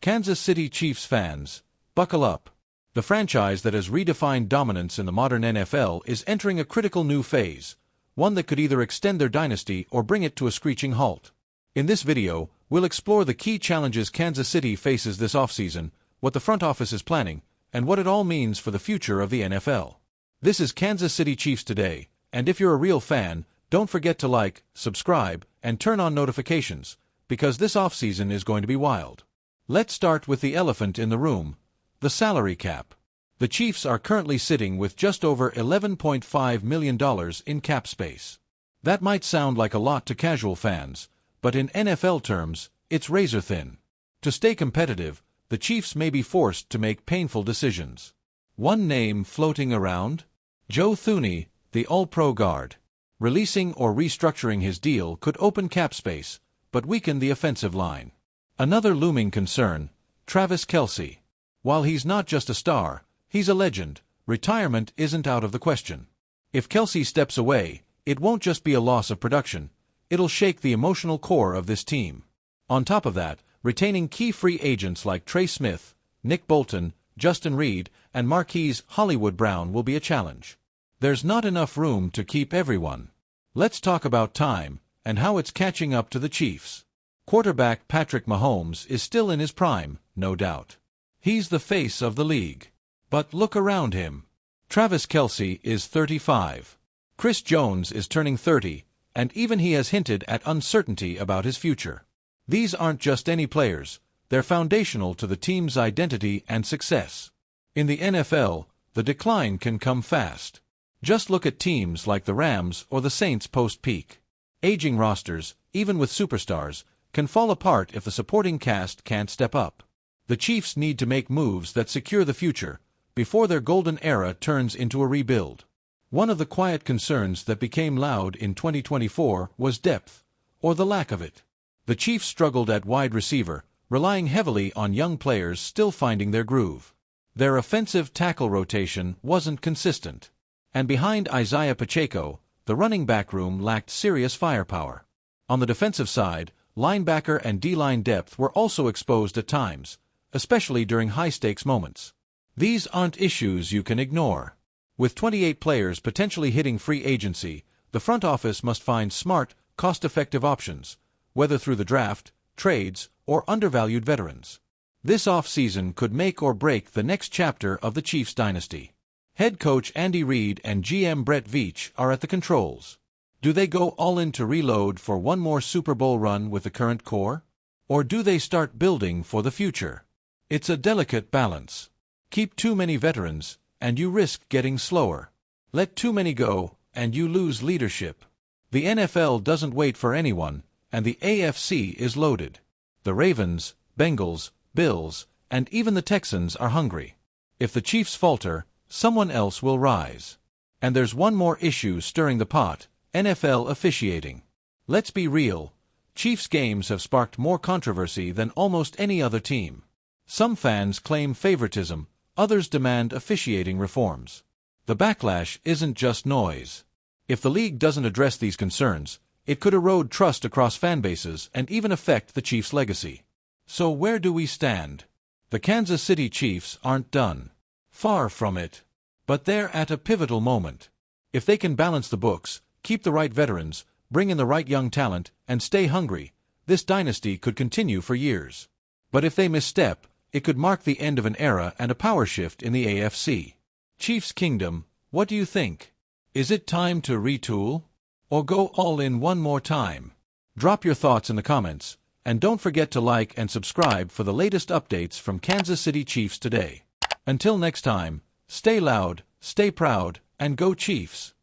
Kansas City Chiefs fans, buckle up. The franchise that has redefined dominance in the modern NFL is entering a critical new phase, one that could either extend their dynasty or bring it to a screeching halt. In this video, we'll explore the key challenges Kansas City faces this offseason, what the front office is planning, and what it all means for the future of the NFL. This is Kansas City Chiefs Today, and if you're a real fan, don't forget to like, subscribe, and turn on notifications, because this offseason is going to be wild. Let's start with the elephant in the room, the salary cap. The Chiefs are currently sitting with just over $11.5 million in cap space. That might sound like a lot to casual fans, but in NFL terms, it's razor thin. To stay competitive, the Chiefs may be forced to make painful decisions. One name floating around? Joe Thuney, the All-Pro guard. Releasing or restructuring his deal could open cap space, but weaken the offensive line. Another looming concern, Travis Kelce. While he's not just a star, he's a legend. Retirement isn't out of the question. If Kelce steps away, it won't just be a loss of production, it'll shake the emotional core of this team. On top of that, retaining key free agents like Trey Smith, Nick Bolton, Justin Reed, and Marquise Hollywood Brown will be a challenge. There's not enough room to keep everyone. Let's talk about time, and how it's catching up to the Chiefs. Quarterback Patrick Mahomes is still in his prime, no doubt. He's the face of the league. But look around him. Travis Kelce is 35. Chris Jones is turning 30, and even he has hinted at uncertainty about his future. These aren't just any players, they're foundational to the team's identity and success. In the NFL, the decline can come fast. Just look at teams like the Rams or the Saints post-peak. Aging rosters, even with superstars, can fall apart if the supporting cast can't step up. The Chiefs need to make moves that secure the future, before their golden era turns into a rebuild. One of the quiet concerns that became loud in 2024 was depth, or the lack of it. The Chiefs struggled at wide receiver, relying heavily on young players still finding their groove. Their offensive tackle rotation wasn't consistent. And behind Isaiah Pacheco, the running back room lacked serious firepower. On the defensive side, linebacker and D-line depth were also exposed at times, especially during high-stakes moments. These aren't issues you can ignore. With 28 players potentially hitting free agency, the front office must find smart, cost-effective options, whether through the draft, trades, or undervalued veterans. This offseason could make or break the next chapter of the Chiefs dynasty. Head coach Andy Reid and GM Brett Veach are at the controls. Do they go all in to reload for one more Super Bowl run with the current core? Or do they start building for the future? It's a delicate balance. Keep too many veterans, and you risk getting slower. Let too many go, and you lose leadership. The NFL doesn't wait for anyone, and the AFC is loaded. The Ravens, Bengals, Bills, and even the Texans are hungry. If the Chiefs falter, someone else will rise. And there's one more issue stirring the pot, NFL officiating. Let's be real, Chiefs games have sparked more controversy than almost any other team. Some fans claim favoritism, others demand officiating reforms. The backlash isn't just noise. If the league doesn't address these concerns, it could erode trust across fan bases and even affect the Chiefs' legacy. So where do we stand? The Kansas City Chiefs aren't done. Far from it. But they're at a pivotal moment. If they can balance the books, keep the right veterans, bring in the right young talent, and stay hungry, this dynasty could continue for years. But if they misstep, it could mark the end of an era and a power shift in the AFC. Chiefs Kingdom, what do you think? Is it time to retool? Or go all in one more time? Drop your thoughts in the comments, and don't forget to like and subscribe for the latest updates from Kansas City Chiefs Today. Until next time, stay loud, stay proud, and go Chiefs!